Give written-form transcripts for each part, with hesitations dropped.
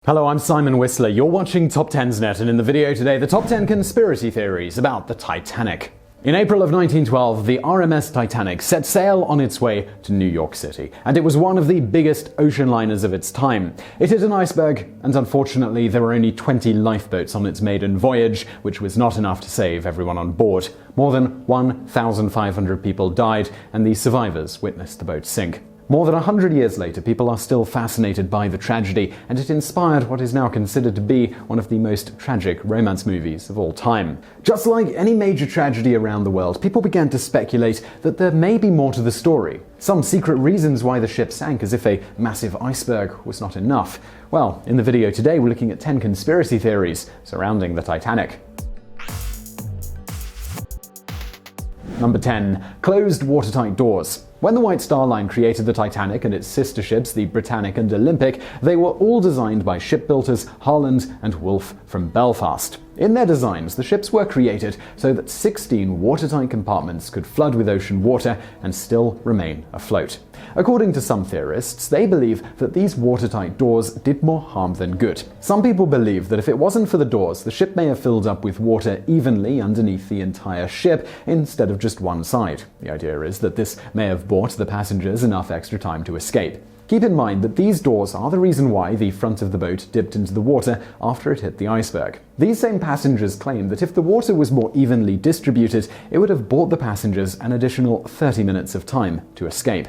Hello, I'm Simon Whistler. You're watching TopTenzNet, and in the video today, the top 10 conspiracy theories about the Titanic. In April of 1912, the RMS Titanic set sail on its way to New York City, and it was one of the biggest ocean liners of its time. It hit an iceberg, and unfortunately there were only 20 lifeboats on its maiden voyage, which was not enough to save everyone on board. More than 1,500 people died, and the survivors witnessed the boat sink. More than 100 years later, people are still fascinated by the tragedy, and it inspired what is now considered to be one of the most tragic romance movies of all time. Just like any major tragedy around the world, people began to speculate that there may be more to the story. Some secret reasons why the ship sank, as if a massive iceberg was not enough. Well, in the video today, we're looking at 10 conspiracy theories surrounding the Titanic. Number 10. Closed watertight doors. When the White Star Line created the Titanic and its sister ships, the Britannic and Olympic, they were all designed by shipbuilders Harland and Wolff from Belfast. In their designs, the ships were created so that 16 watertight compartments could flood with ocean water and still remain afloat. According to some theorists, they believe that these watertight doors did more harm than good. Some people believe that if it wasn't for the doors, the ship may have filled up with water evenly underneath the entire ship instead of just one side. The idea is that this may have bought the passengers enough extra time to escape. Keep in mind that these doors are the reason why the front of the boat dipped into the water after it hit the iceberg. These same passengers claim that if the water was more evenly distributed, it would have bought the passengers an additional 30 minutes of time to escape.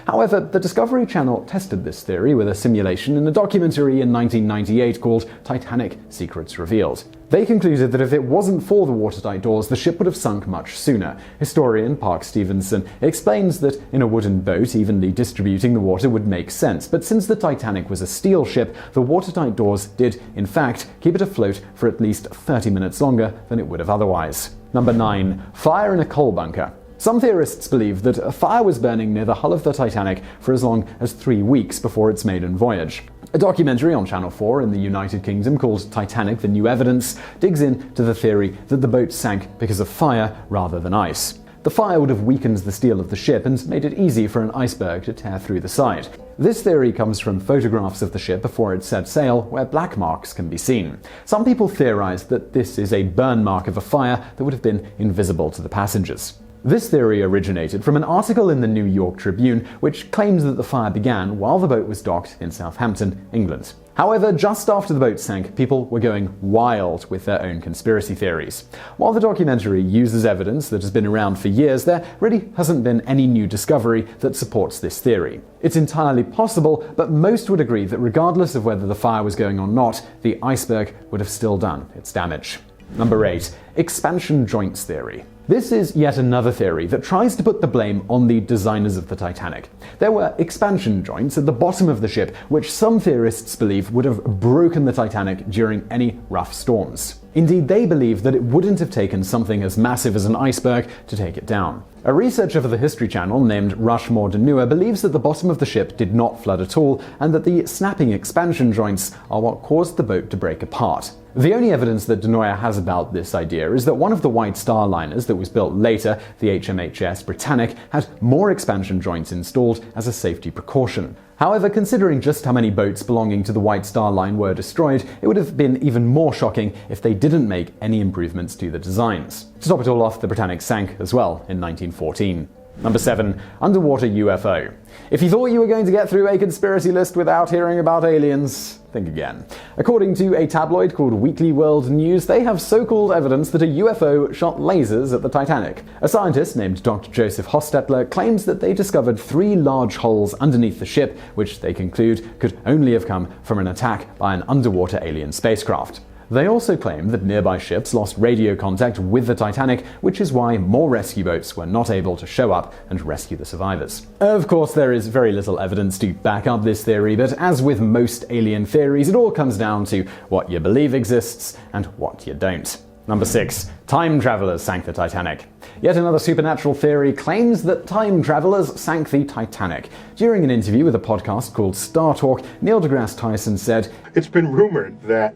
However, the Discovery Channel tested this theory with a simulation in a documentary in 1998 called Titanic: Secrets Revealed. They concluded that if it wasn't for the watertight doors, the ship would have sunk much sooner. Historian Park Stevenson explains that in a wooden boat, evenly distributing the water would make sense, but since the Titanic was a steel ship, the watertight doors did, in fact, keep it afloat for at least 30 minutes longer than it would have otherwise. Number 9. Fire in a coal bunker. Some theorists believe that a fire was burning near the hull of the Titanic for as long as 3 weeks before its maiden voyage. A documentary on Channel 4 in the United Kingdom called Titanic: The New Evidence digs into the theory that the boat sank because of fire rather than ice. The fire would have weakened the steel of the ship and made it easy for an iceberg to tear through the side. This theory comes from photographs of the ship before it set sail, where black marks can be seen. Some people theorize that this is a burn mark of a fire that would have been invisible to the passengers. This theory originated from an article in the New York Tribune which claims that the fire began while the boat was docked in Southampton, England. However, just after the boat sank, people were going wild with their own conspiracy theories. While the documentary uses evidence that has been around for years, there really hasn't been any new discovery that supports this theory. It's entirely possible, but most would agree that regardless of whether the fire was going or not, the iceberg would have still done its damage. Number 8. Expansion joints theory. This is yet another theory that tries to put the blame on the designers of the Titanic. There were expansion joints at the bottom of the ship, which some theorists believe would have broken the Titanic during any rough storms. Indeed, they believe that it wouldn't have taken something as massive as an iceberg to take it down. A researcher for the History Channel named Rushmore Denua believes that the bottom of the ship did not flood at all, and that the snapping expansion joints are what caused the boat to break apart. The only evidence that Annoy has about this idea is that one of the White Star liners that was built later, the HMHS Britannic, had more expansion joints installed as a safety precaution. However, considering just how many boats belonging to the White Star Line were destroyed, it would have been even more shocking if they didn't make any improvements to the designs. To top it all off, the Britannic sank as well in 1914. Number 7. Underwater UFO. If you thought you were going to get through a conspiracy list without hearing about aliens, think again. According to a tabloid called Weekly World News, they have so-called evidence that a UFO shot lasers at the Titanic. A scientist named Dr. Joseph Hostetler claims that they discovered 3 large holes underneath the ship, which they conclude could only have come from an attack by an underwater alien spacecraft. They also claim that nearby ships lost radio contact with the Titanic, which is why more rescue boats were not able to show up and rescue the survivors. Of course, there is very little evidence to back up this theory, but as with most alien theories, it all comes down to what you believe exists and what you don't. Number 6. Time travelers sank the Titanic. Yet another supernatural theory claims that time travelers sank the Titanic. During an interview with a podcast called Star Talk, Neil deGrasse Tyson said, "It's been rumored that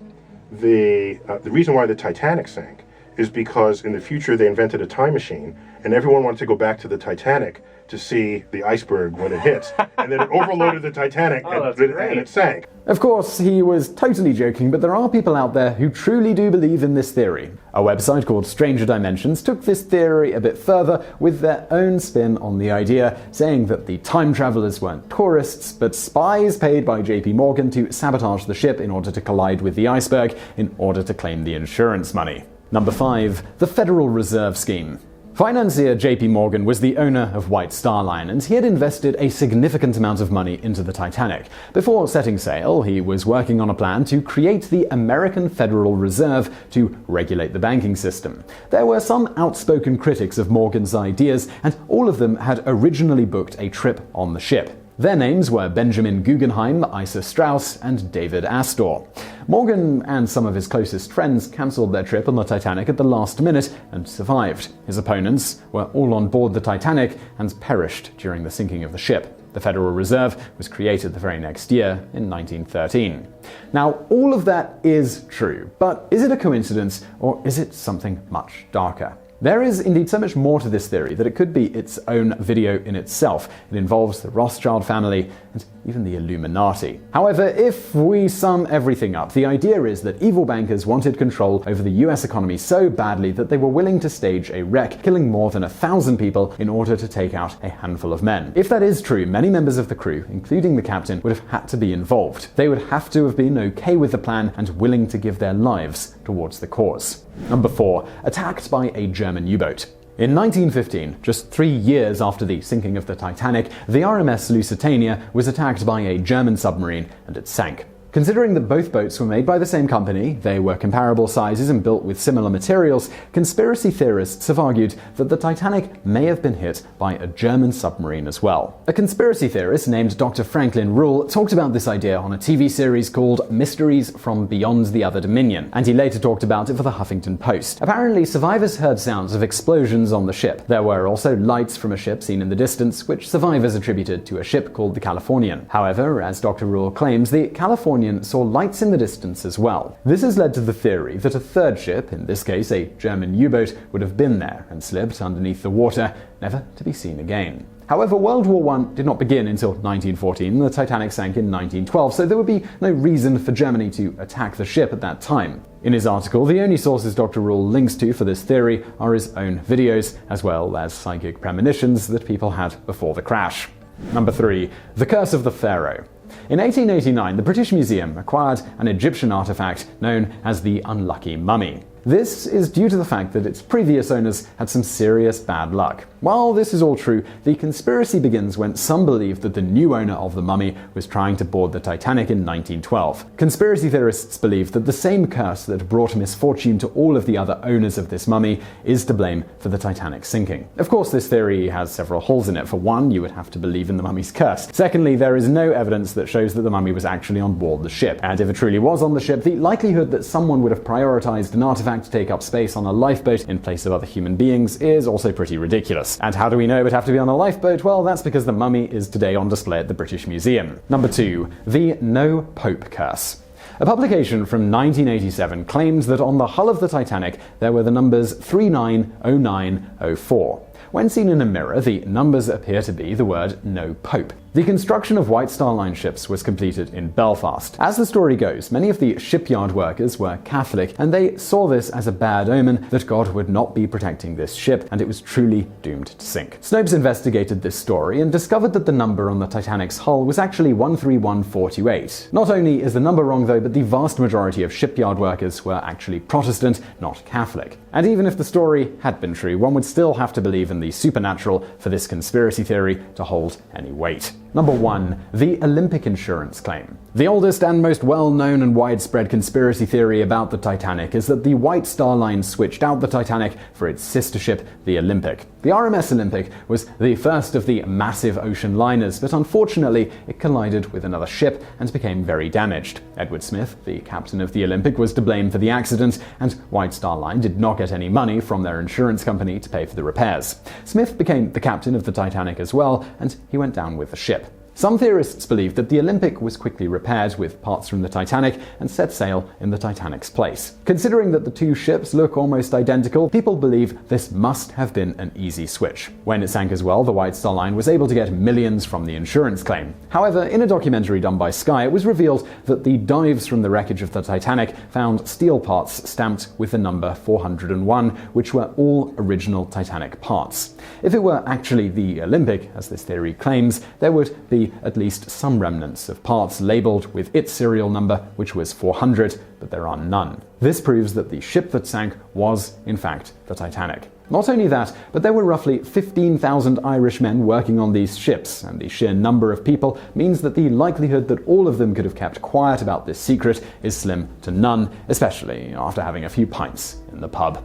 the reason why the Titanic sank is because in the future they invented a time machine and everyone wanted to go back to the Titanic to see the iceberg when it hits, and then it overloaded the Titanic and it sank. Of course, he was totally joking, but there are people out there who truly do believe in this theory. A website called Stranger Dimensions took this theory a bit further with their own spin on the idea, saying that the time travelers weren't tourists, but spies paid by JP Morgan to sabotage the ship in order to collide with the iceberg in order to claim the insurance money. Number 5. The Federal Reserve Scheme. Financier JP Morgan was the owner of White Star Line, and he had invested a significant amount of money into the Titanic. Before setting sail, he was working on a plan to create the American Federal Reserve to regulate the banking system. There were some outspoken critics of Morgan's ideas, and all of them had originally booked a trip on the ship. Their names were Benjamin Guggenheim, Isa Strauss, and David Astor. Morgan and some of his closest friends cancelled their trip on the Titanic at the last minute and survived. His opponents were all on board the Titanic and perished during the sinking of the ship. The Federal Reserve was created the very next year in 1913. Now, all of that is true, but is it a coincidence or is it something much darker? There is indeed so much more to this theory that it could be its own video in itself. It involves the Rothschild family and even the Illuminati. However, if we sum everything up, the idea is that evil bankers wanted control over the US economy so badly that they were willing to stage a wreck, killing more than 1,000 people in order to take out a handful of men. If that is true, many members of the crew, including the captain, would have had to be involved. They would have to have been okay with the plan and willing to give their lives towards the cause. Number 4. Attacked by a German U-boat. In 1915, just 3 years after the sinking of the Titanic, the RMS Lusitania was attacked by a German submarine and it sank. Considering that both boats were made by the same company, they were comparable sizes and built with similar materials, conspiracy theorists have argued that the Titanic may have been hit by a German submarine as well. A conspiracy theorist named Dr. Franklin Rule talked about this idea on a TV series called Mysteries from Beyond the Other Dominion, and he later talked about it for the Huffington Post. Apparently, survivors heard sounds of explosions on the ship. There were also lights from a ship seen in the distance, which survivors attributed to a ship called the Californian. However, as Dr. Rule claims, the Californian saw lights in the distance as well. This has led to the theory that a third ship, in this case a German U-boat, would have been there and slipped underneath the water, never to be seen again. However, World War I did not begin until 1914. The Titanic sank in 1912, so there would be no reason for Germany to attack the ship at that time. In his article, the only sources Dr. Rule links to for this theory are his own videos, as well as psychic premonitions that people had before the crash. Number 3. The Curse of the Pharaoh. In 1889, the British Museum acquired an Egyptian artifact known as the Unlucky Mummy. This is due to the fact that its previous owners had some serious bad luck. While this is all true, the conspiracy begins when some believe that the new owner of the mummy was trying to board the Titanic in 1912. Conspiracy theorists believe that the same curse that brought misfortune to all of the other owners of this mummy is to blame for the Titanic sinking. Of course, this theory has several holes in it. For one, you would have to believe in the mummy's curse. Secondly, there is no evidence that shows that the mummy was actually on board the ship. And if it truly was on the ship, the likelihood that someone would have prioritized an artifact to take up space on a lifeboat in place of other human beings is also pretty ridiculous. And how do we know it would have to be on a lifeboat? Well, that's because the mummy is today on display at the British Museum. Number 2. The No Pope Curse. A publication from 1987 claims that on the hull of the Titanic there were the numbers 390904. When seen in a mirror, the numbers appear to be the word No Pope. The construction of White Star Line ships was completed in Belfast. As the story goes, many of the shipyard workers were Catholic, and they saw this as a bad omen that God would not be protecting this ship, and it was truly doomed to sink. Snopes investigated this story and discovered that the number on the Titanic's hull was actually 131428. Not only is the number wrong though, but the vast majority of shipyard workers were actually Protestant, not Catholic. And even if the story had been true, one would still have to believe in the supernatural for this conspiracy theory to hold any weight. Number 1. The Olympic insurance claim. The oldest and most well-known and widespread conspiracy theory about the Titanic is that the White Star Line switched out the Titanic for its sister ship, the Olympic. The RMS Olympic was the first of the massive ocean liners, but unfortunately it collided with another ship and became very damaged. Edward Smith, the captain of the Olympic, was to blame for the accident, and White Star Line did not get any money from their insurance company to pay for the repairs. Smith became the captain of the Titanic as well, and he went down with the ship. Some theorists believe that the Olympic was quickly repaired with parts from the Titanic and set sail in the Titanic's place. Considering that the two ships look almost identical, people believe this must have been an easy switch. When it sank as well, the White Star Line was able to get millions from the insurance claim. However, in a documentary done by Sky, it was revealed that the dives from the wreckage of the Titanic found steel parts stamped with the number 401, which were all original Titanic parts. If it were actually the Olympic, as this theory claims, there would be at least some remnants of parts labeled with its serial number, which was 400, but there are none. This proves that the ship that sank was, in fact, the Titanic. Not only that, but there were roughly 15,000 Irish men working on these ships, and the sheer number of people means that the likelihood that all of them could have kept quiet about this secret is slim to none, especially after having a few pints in the pub.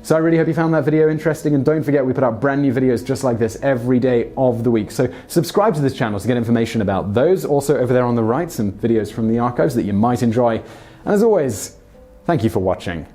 So I really hope you found that video interesting, and don't forget we put out brand new videos just like this every day of the week. So subscribe to this channel to get information about those. Also over there on the right, some videos from the archives that you might enjoy. And as always, thank you for watching.